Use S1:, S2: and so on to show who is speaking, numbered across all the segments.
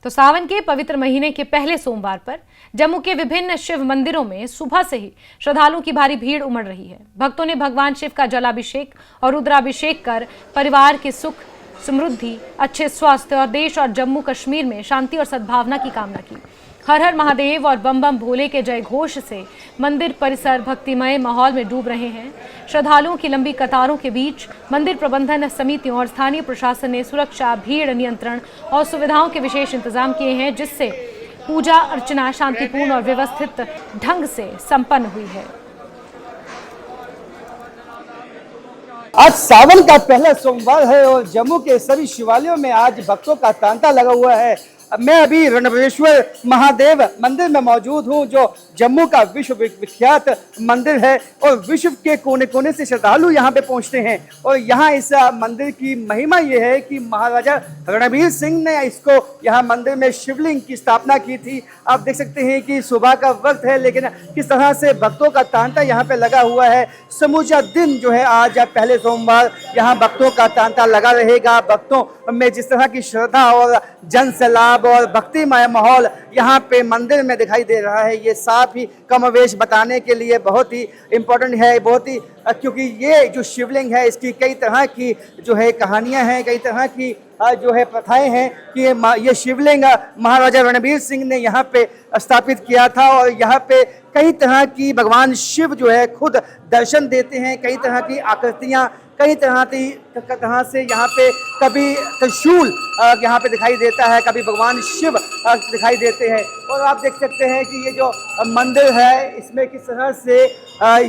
S1: तो सावन के पवित्र महीने के पहले सोमवार पर जम्मू के विभिन्न शिव मंदिरों में सुबह से ही श्रद्धालुओं की भारी भीड़ उमड़ रही है। भक्तों ने भगवान शिव का जलाभिषेक और रुद्राभिषेक कर परिवार के सुख, समृद्धि, अच्छे स्वास्थ्य और देश और जम्मू कश्मीर में शांति और सद्भावना की कामना की। हर हर महादेव और बम बम भोले के जय घोष से मंदिर परिसर भक्तिमय माहौल में डूब रहे हैं। श्रद्धालुओं की लंबी कतारों के बीच मंदिर प्रबंधन समितियों और स्थानीय प्रशासन ने सुरक्षा, भीड़ नियंत्रण और सुविधाओं के विशेष इंतजाम किए हैं, जिससे पूजा अर्चना शांतिपूर्ण और व्यवस्थित ढंग से संपन्न हुई है।
S2: आज सावन का पहला सोमवार है और जम्मू के सभी शिवालयों में आज भक्तों का तांता लगा हुआ है। मैं अभी रणबीरेश्वर महादेव मंदिर में मौजूद हूं, जो जम्मू का विश्व विख्यात मंदिर है और विश्व के कोने कोने से श्रद्धालु यहां पे पहुंचते हैं। और यहां इस मंदिर की महिमा यह है कि महाराजा रणबीर सिंह ने इसको यहां मंदिर में शिवलिंग की स्थापना की थी। आप देख सकते हैं कि सुबह का वक्त है, लेकिन किस तरह से भक्तों का तांता यहाँ पे लगा हुआ है। समूचा दिन जो है आज पहले सोमवार यहाँ भक्तों का तांता लगा रहेगा। भक्तों में जिस तरह की श्रद्धा और जन सैलाब और भक्तिमय माहौल यहाँ पे मंदिर में दिखाई दे रहा है, ये साफ ही कमोवेश बताने के लिए बहुत ही इम्पोर्टेंट है। बहुत ही क्योंकि ये जो शिवलिंग है इसकी कई तरह की जो है कहानियां हैं, कई तरह की जो है प्रथाएं हैं कि ये शिवलिंग महाराजा रणबीर सिंह ने यहाँ पे स्थापित किया था और यहाँ पे कई तरह की भगवान शिव जो है खुद दर्शन देते हैं। कई तरह की आकृतियाँ, कई तरह से यहाँ पे कभी त्रिशूल यहाँ पे दिखाई देता है, कभी भगवान शिव दिखाई देते हैं। और आप देख सकते हैं कि ये जो मंदिर है इसमें किस तरह से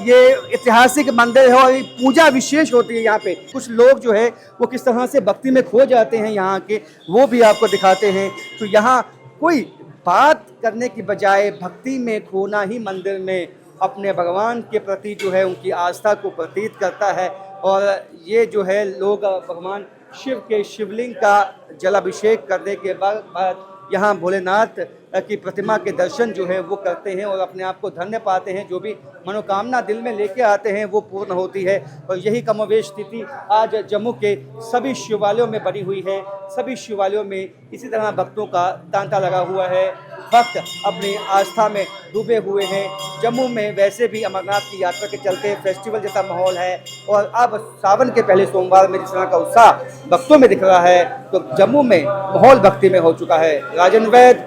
S2: ये ऐतिहासिक मंदिर है और पूजा विशेष होती है। यहाँ पे कुछ लोग जो है वो किस तरह से भक्ति में खो जाते हैं यहाँ के, वो भी आपको दिखाते हैं। तो यहाँ कोई बात करने की बजाय भक्ति में खोना ही मंदिर में अपने भगवान के प्रति जो है उनकी आस्था को प्रतीत करता है। और ये जो है लोग भगवान शिव के शिवलिंग का जलाभिषेक करने के बाद यहाँ भोलेनाथ की प्रतिमा के दर्शन जो है वो करते हैं और अपने आप को धन्य पाते हैं। जो भी मनोकामना दिल में लेके आते हैं वो पूर्ण होती है। और यही कमोवेश स्थिति आज जम्मू के सभी शिवालयों में बनी हुई है। सभी शिवालयों में इसी तरह भक्तों का तांता लगा हुआ है। भक्त अपनी आस्था में डूबे हुए हैं। जम्मू में वैसे भी अमरनाथ की यात्रा के चलते फेस्टिवल जैसा माहौल है और अब सावन के पहले सोमवार में जिस तरह का उत्साह भक्तों में दिख रहा है, तो जम्मू में माहौल भक्ति में हो चुका है। राजन वैद,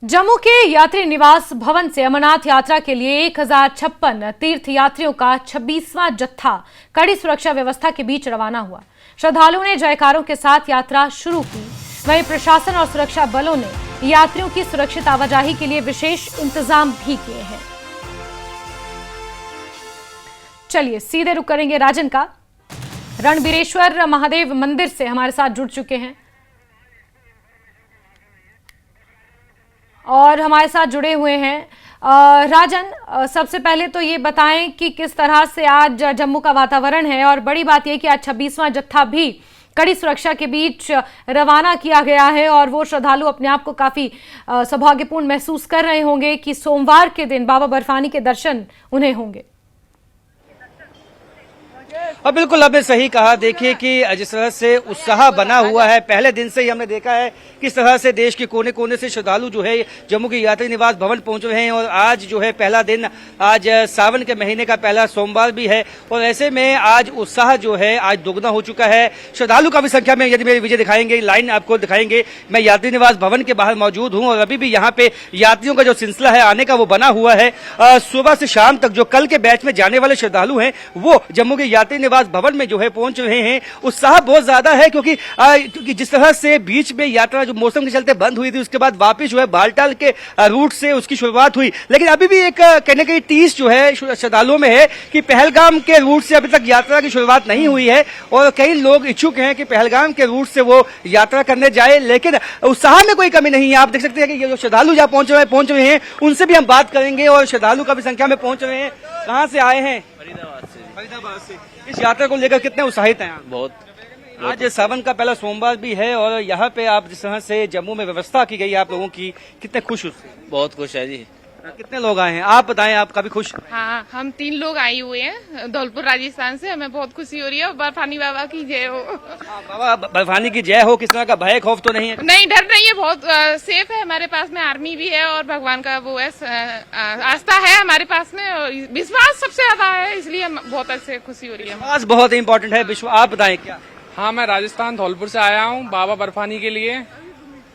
S1: जम्मू के यात्री निवास भवन से अमरनाथ यात्रा के लिए 1056 तीर्थ यात्रियों का 26वां जत्था कड़ी सुरक्षा व्यवस्था के बीच रवाना हुआ। श्रद्धालुओं ने जयकारों के साथ यात्रा शुरू की। वहीं प्रशासन और सुरक्षा बलों ने यात्रियों की सुरक्षित आवाजाही के लिए विशेष इंतजाम भी किए हैं। चलिए सीधे रुक करेंगे राजन का। रणबीरेश्वर महादेव मंदिर से हमारे साथ जुड़ चुके हैं और हमारे साथ जुड़े हुए हैं। राजन, सबसे पहले तो ये बताएं कि किस तरह से आज जम्मू का वातावरण है और बड़ी बात यह कि आज 26वां जत्था भी कड़ी सुरक्षा के बीच रवाना किया गया है और वो श्रद्धालु अपने आप को काफी सौभाग्यपूर्ण महसूस कर रहे होंगे कि सोमवार के दिन बाबा बर्फानी के दर्शन उन्हें होंगे।
S2: और बिल्कुल आपने सही कहा। देखिए कि जिस तरह से उत्साह बना हुआ है, पहले दिन से ही हमने देखा है किस तरह से देश के कोने कोने से श्रद्धालु जो है जम्मू के यात्री निवास भवन पहुंच रहे हैं। और आज जो है पहला दिन, आज सावन के महीने का पहला सोमवार भी है और ऐसे में आज उत्साह जो है आज दोगुना हो चुका है। श्रद्धालु काफी संख्या में, यदि मेरे विजय दिखाएंगे, लाइन आपको दिखाएंगे। मैं यात्री निवास भवन के बाहर मौजूद हूँ और अभी भी यहाँ पे यात्रियों का जो सिलसिला है आने का वो बना हुआ है। सुबह से शाम तक जो कल के बैच में जाने वाले श्रद्धालु हैं वो जम्मू के यात्री निवास भवन में जो है पहुंच रहे हैं। उत्साह बहुत ज्यादा है क्योंकि जिस तरह से बीच में यात्रा जो मौसम के चलते बंद हुई थी, उसके बाद वापस जो है बालटाल के रूट से उसकी शुरुआत हुई। लेकिन अभी भी एक कहीं ना कहीं टीस जो है श्रद्धालुओं में है कि पहलगाम के रूट से अभी तक यात्रा की शुरुआत नहीं हुई है और कई लोग इच्छुक हैं कि पहलगाम के रूट से वो यात्रा करने जाए, लेकिन उत्साह में कोई कमी नहीं है। आप देख सकते हैं कि ये जो श्रद्धालु जहाँ पहुंच रहे हैं उनसे भी हम बात करेंगे और श्रद्धालु काफी संख्या में पहुंच रहे हैं। कहाँ से आए हैं? फरीदाबाद से। इस यात्रा को लेकर कितने उत्साहित हैं? बहुत। आज सावन का पहला सोमवार भी है और यहाँ पे आप जिस तरह से जम्मू में व्यवस्था की गई है आप लोगों की, कितने खुश? बहुत खुश है जी। कितने लोग आए हैं आप बताएं, आप काफी खुश हैं?
S3: हाँ, हम 3 लोग आए हुए हैं धौलपुर राजस्थान से। हमें बहुत खुशी हो रही है। बर्फानी बाबा की जय हो।
S2: बाबा बर्फानी की जय हो। किस तरह का भय खौफ तो नहीं है?
S3: नहीं, डर नहीं है, बहुत सेफ है। हमारे पास में आर्मी भी है और भगवान का वो है, आस्था है हमारे पास में, और विश्वास सबसे ज्यादा है, इसलिए बहुत अच्छे खुशी हो रही है।
S2: विश्वास बहुत इंपॉर्टेंट है। विश्वास, आप बताएं क्या?
S4: हाँ, मैं राजस्थान धौलपुर से आया हूँ बाबा बर्फानी के लिए,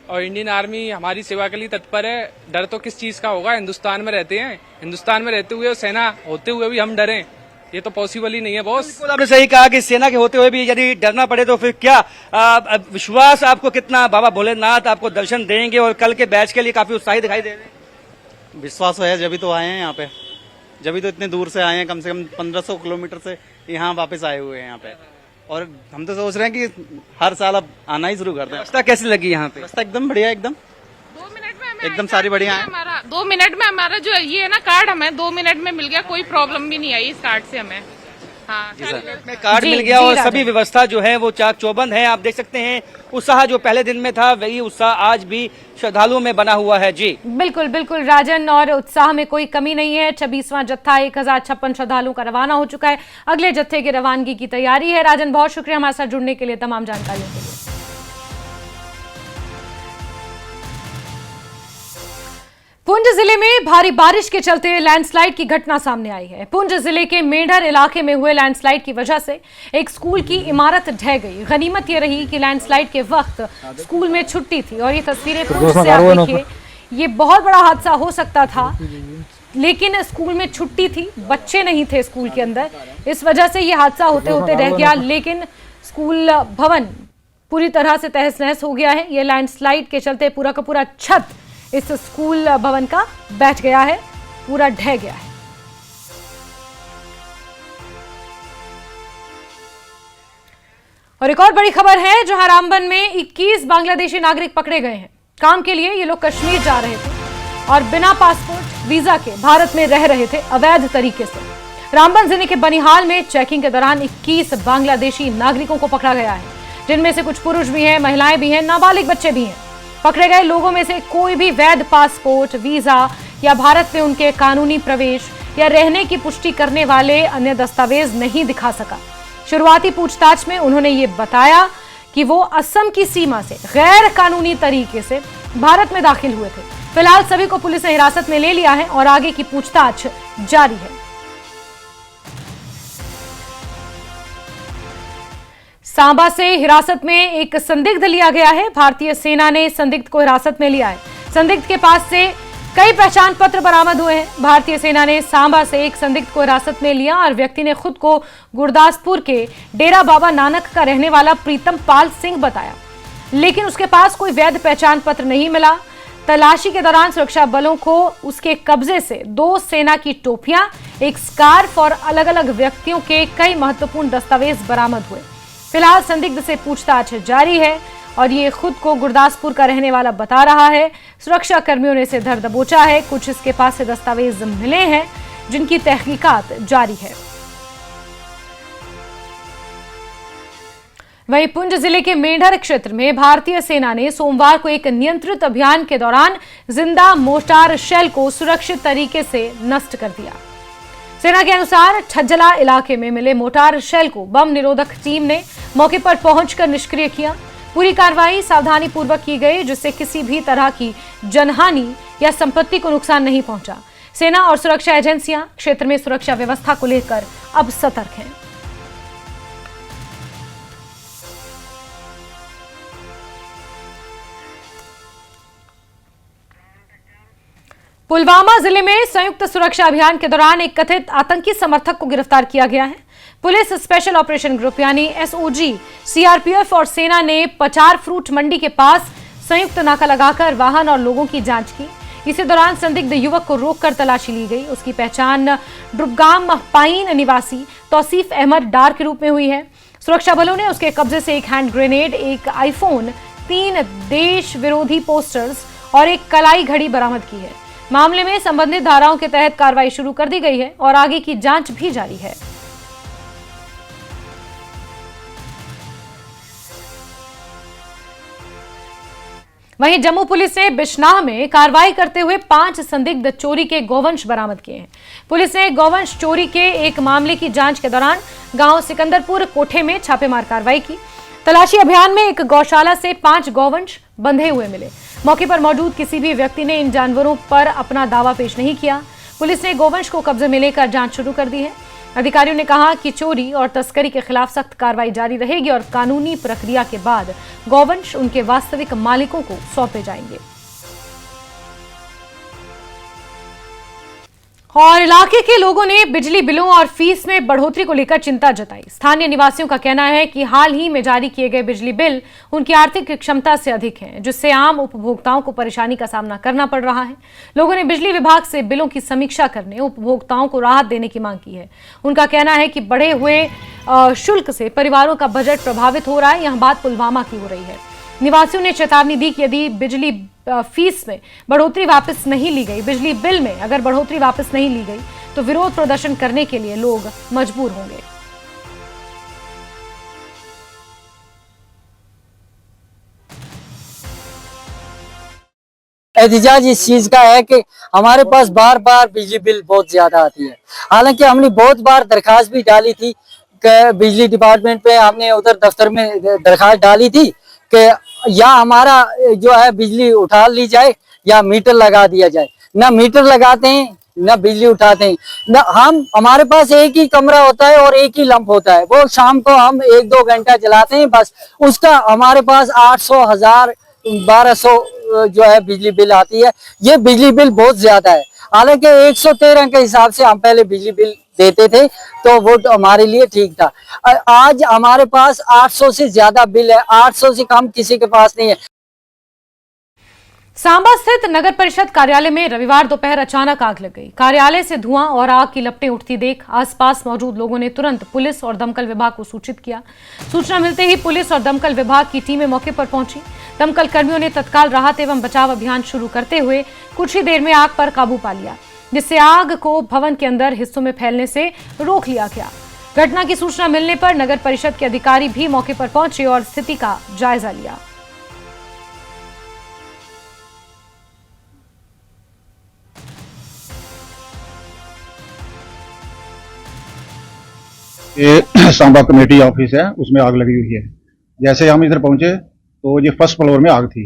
S4: और इंडियन आर्मी हमारी सेवा के लिए तत्पर है। डर तो किस चीज का होगा, हिंदुस्तान में रहते हैं, हिंदुस्तान में रहते हुए सेना होते हुए भी हम डरें, ये तो पॉसिबल ही नहीं है बॉस।
S2: बिल्कुल आपने सही कहा कि सेना के होते हुए भी यदि डरना पड़े तो फिर क्या। विश्वास आपको कितना बाबा भोलेनाथ आपको दर्शन देंगे और कल के बैच के लिए काफी उत्साही दिखाई दे रहे हैं?
S5: विश्वास है, जब तो आए हैं यहाँ पे, जब तो इतने दूर से आए हैं, कम से कम 1500 किलोमीटर से यहाँ वापस आए हुए हैं यहाँ पे, और हम तो सोच रहे हैं कि हर साल अब आना ही शुरू कर दें।
S2: रास्ता कैसी लगी यहाँ पे?
S5: रास्ता एकदम बढ़िया, एकदम
S3: 2 मिनट में हमें
S5: एकदम सारी बढ़िया है।
S3: हमारा 2 मिनट में हमारा जो ये है ना कार्ड, हमें 2 मिनट में मिल गया। कोई प्रॉब्लम भी नहीं आई इस कार्ड से हमें। हाँ,
S2: में कार्ड
S1: जी,
S2: मिल गया
S1: जी,
S2: और
S1: राजा।
S2: सभी व्यवस्था जो है वो चाक चौबंद है। आप देख सकते हैं उत्साह जो पहले दिन में था वही उत्साह आज भी श्रद्धालुओं में बना हुआ है। जी
S1: बिल्कुल बिल्कुल राजन, और उत्साह में कोई कमी नहीं है। 26वां जत्था 1056 श्रद्धालुओं का रवाना हो चुका है। अगले जत्थे की रवानगी की तैयारी है। राजन, बहुत शुक्रिया हमारे साथ जुड़ने के लिए, तमाम जानकारियों के लिए। पुंछ जिले में भारी बारिश के चलते लैंडस्लाइड की घटना सामने आई है। पुंछ जिले के मेंढर इलाके में हुए लैंडस्लाइड की वजह से एक स्कूल की इमारत ढह गई। गनीमत ये रही कि लैंडस्लाइड के वक्त स्कूल में छुट्टी थी, और ये तस्वीरें पुंछ से आप देखिए, ये बहुत बड़ा हादसा हो सकता था, लेकिन स्कूल में छुट्टी थी, बच्चे नहीं थे स्कूल के अंदर, इस वजह से ये हादसा होते होते रह गया। लेकिन स्कूल भवन पूरी तरह से तहस नहस हो गया है। ये लैंडस्लाइड के चलते पूरा का पूरा छत इस स्कूल भवन का बैठ गया है, पूरा ढह गया है। और एक और बड़ी खबर है, जहां रामबन में 21 बांग्लादेशी नागरिक पकड़े गए हैं। काम के लिए ये लोग कश्मीर जा रहे थे और बिना पासपोर्ट वीजा के भारत में रह रहे थे अवैध तरीके से। रामबन जिले के बनिहाल में चेकिंग के दौरान 21 बांग्लादेशी नागरिकों को पकड़ा गया है, जिनमें से कुछ पुरुष भी हैं, महिलाएं भी हैं, नाबालिग बच्चे भी हैं। पकड़े गए लोगों में से कोई भी वैध पासपोर्ट, वीजा या भारत में उनके कानूनी प्रवेश या रहने की पुष्टि करने वाले अन्य दस्तावेज नहीं दिखा सका। शुरुआती पूछताछ में उन्होंने ये बताया कि वो असम की सीमा से गैर कानूनी तरीके से भारत में दाखिल हुए थे। फिलहाल सभी को पुलिस ने हिरासत में ले लिया है और आगे की पूछताछ जारी है। सांबा से हिरासत में एक संदिग्ध लिया गया है। भारतीय सेना ने संदिग्ध को हिरासत में लिया है। संदिग्ध के पास से कई पहचान पत्र बरामद हुए हैं। भारतीय सेना ने सांबा से एक संदिग्ध को हिरासत में लिया और व्यक्ति ने खुद को गुरदासपुर के डेरा बाबा नानक का रहने वाला प्रीतम पाल सिंह बताया, लेकिन उसके पास कोई वैध पहचान पत्र नहीं मिला। तलाशी के दौरान सुरक्षा बलों को उसके कब्जे से 2 सेना की टोपियां, एक स्कार्फ और अलग अलग व्यक्तियों के कई महत्वपूर्ण दस्तावेज बरामद हुए। फिलहाल संदिग्ध से पूछताछ जारी है और ये खुद को गुरदासपुर का रहने वाला बता रहा है। सुरक्षा कर्मियों ने इसे धर दबोचा है। कुछ इसके पास से दस्तावेज मिले हैं जिनकी तहकीकात जारी है। वहीं पुंछ जिले के मेंढर क्षेत्र में भारतीय सेना ने सोमवार को एक नियंत्रित अभियान के दौरान जिंदा मोर्टार शेल को सुरक्षित तरीके से नष्ट कर दिया। सेना के अनुसार छज्जला इलाके में मिले मोर्टार शेल को बम निरोधक टीम ने मौके पर पहुंचकर निष्क्रिय किया। पूरी कार्रवाई सावधानी पूर्वक की गई, जिससे किसी भी तरह की जनहानि या संपत्ति को नुकसान नहीं पहुंचा। सेना और सुरक्षा एजेंसियां क्षेत्र में सुरक्षा व्यवस्था को लेकर अब सतर्क हैं। पुलवामा जिले में संयुक्त सुरक्षा अभियान के दौरान एक कथित आतंकी समर्थक को गिरफ्तार किया गया है। पुलिस स्पेशल ऑपरेशन ग्रुप यानी एसओजी, सीआरपीएफ और सेना ने पचार फ्रूट मंडी के पास संयुक्त नाका लगाकर वाहन और लोगों की जांच की। इसी दौरान संदिग्ध युवक को रोककर तलाशी ली गई। उसकी पहचान ड्रुबगाम पाइन निवासी तौसीफ अहमद डार के रूप में हुई है। सुरक्षा बलों ने उसके कब्जे से एक हैंड ग्रेनेड, एक आईफोन, 3 देश विरोधी पोस्टर्स और एक कलाई घड़ी बरामद की है। मामले में संबंधित धाराओं के तहत कार्रवाई शुरू कर दी गई है और आगे की जांच भी जारी है। वहीं जम्मू पुलिस ने बिश्नाह में कार्रवाई करते हुए 5 संदिग्ध चोरी के गौवंश बरामद किए हैं। पुलिस ने गौवंश चोरी के एक मामले की जांच के दौरान गांव सिकंदरपुर कोठे में छापेमार कार्रवाई की। तलाशी अभियान में एक गौशाला से 5 गौवंश बंधे हुए मिले। मौके पर मौजूद किसी भी व्यक्ति ने इन जानवरों पर अपना दावा पेश नहीं किया। पुलिस ने गौवंश को कब्जे में लेकर जांच शुरू कर दी है। अधिकारियों ने कहा कि चोरी और तस्करी के खिलाफ सख्त कार्रवाई जारी रहेगी और कानूनी प्रक्रिया के बाद गौवंश उनके वास्तविक मालिकों को सौंपे जाएंगे। और इलाके के लोगों ने बिजली बिलों और फीस में बढ़ोतरी को लेकर चिंता जताई। स्थानीय निवासियों का कहना है कि हाल ही में जारी किए गए बिजली बिल उनकी आर्थिक क्षमता से अधिक हैं, जिससे आम उपभोक्ताओं को परेशानी का सामना करना पड़ रहा है। लोगों ने बिजली विभाग से बिलों की समीक्षा करने, उपभोक्ताओं को राहत देने की मांग की है। उनका कहना है कि बढ़े हुए शुल्क से परिवारों का बजट प्रभावित हो रहा है। यह बात पुलवामा की हो रही है। निवासियों ने चेतावनी दी कि यदि बिजली फीस में बढ़ोतरी वापस नहीं ली गई, बिजली बिल में अगर बढ़ोतरी वापस नहीं ली गई तो विरोध प्रदर्शन करने के लिए लोग मजबूर होंगे।
S6: एहतिजाज इस चीज का है कि हमारे पास बार बार बिजली बिल बहुत ज्यादा आती है। हालांकि हमने बहुत बार दरखास्त भी डाली थी कि बिजली डिपार्टमेंट पे, हमने उधर दफ्तर में दरखास्त डाली थी कि या हमारा जो है बिजली उठा ली जाए या मीटर लगा दिया जाए। ना मीटर लगाते हैं ना बिजली उठाते हैं। ना हमारे पास एक ही कमरा होता है और एक ही लंप होता है, वो शाम को हम 1-2 घंटा जलाते हैं बस। उसका हमारे पास 800, 1000, 1200 जो है बिजली बिल आती है। ये बिजली बिल बहुत ज्यादा है। हालांकि 113 के हिसाब से हम पहले बिजली बिल देते थे तो वो हमारे लिए ठीक था। आज हमारे पास 800 से ज्यादा बिल है, 800 से कम किसी के पास नहीं है।
S1: सांबा स्थित नगर परिषद कार्यालय में रविवार दोपहर अचानक आग लग गई। कार्यालय से धुआं और आग की लपटें उठती देख आसपास मौजूद लोगों ने तुरंत पुलिस और दमकल विभाग को सूचित किया। सूचना मिलते ही पुलिस और दमकल विभाग की टीमें मौके पर पहुंची। दमकल कर्मियों ने तत्काल राहत एवं बचाव अभियान शुरू करते हुए कुछ ही देर में आग पर काबू पा लिया, जिससे आग को भवन के अंदर हिस्सों में फैलने से रोक लिया गया। घटना की सूचना मिलने पर नगर परिषद के अधिकारी भी मौके पर पहुंचे और स्थिति का जायजा लिया।
S7: ये सांबा कमेटी ऑफिस है, उसमें आग लगी हुई है। जैसे हम इधर पहुंचे तो ये फर्स्ट फ्लोर में आग थी।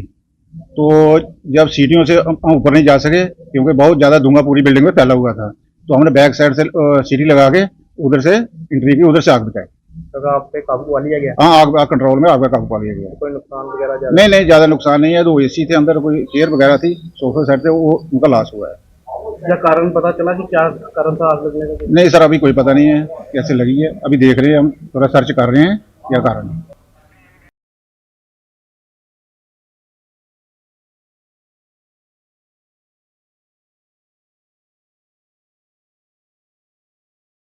S7: तो जब सीढ़ियों से हम ऊपर नहीं जा सके क्योंकि बहुत ज्यादा धुआं पूरी बिल्डिंग में फैला हुआ था, तो हमने बैक साइड से सीढ़ी लगा के उधर से एंट्री की, उधर से आग बुझाई।
S8: तो आग पे काबू पा लिया गया?
S7: हाँ, आग कंट्रोल में, आग पे काबू पा लिया गया।
S8: कोई नुकसान वगैरह?
S7: नहीं, ज्यादा नुकसान नहीं है। 2 AC थे अंदर, कोई चेयर वगैरह थी, सोफे सेट थे, वो उनका लॉस हुआ है।
S8: क्या कारण पता चला कि क्या कारण था आग लगने का?
S7: नहीं सर, अभी कोई पता नहीं है कैसे लगी है। अभी देख रहे हैं हम, थोड़ा सर्च कर रहे हैं क्या कारण है।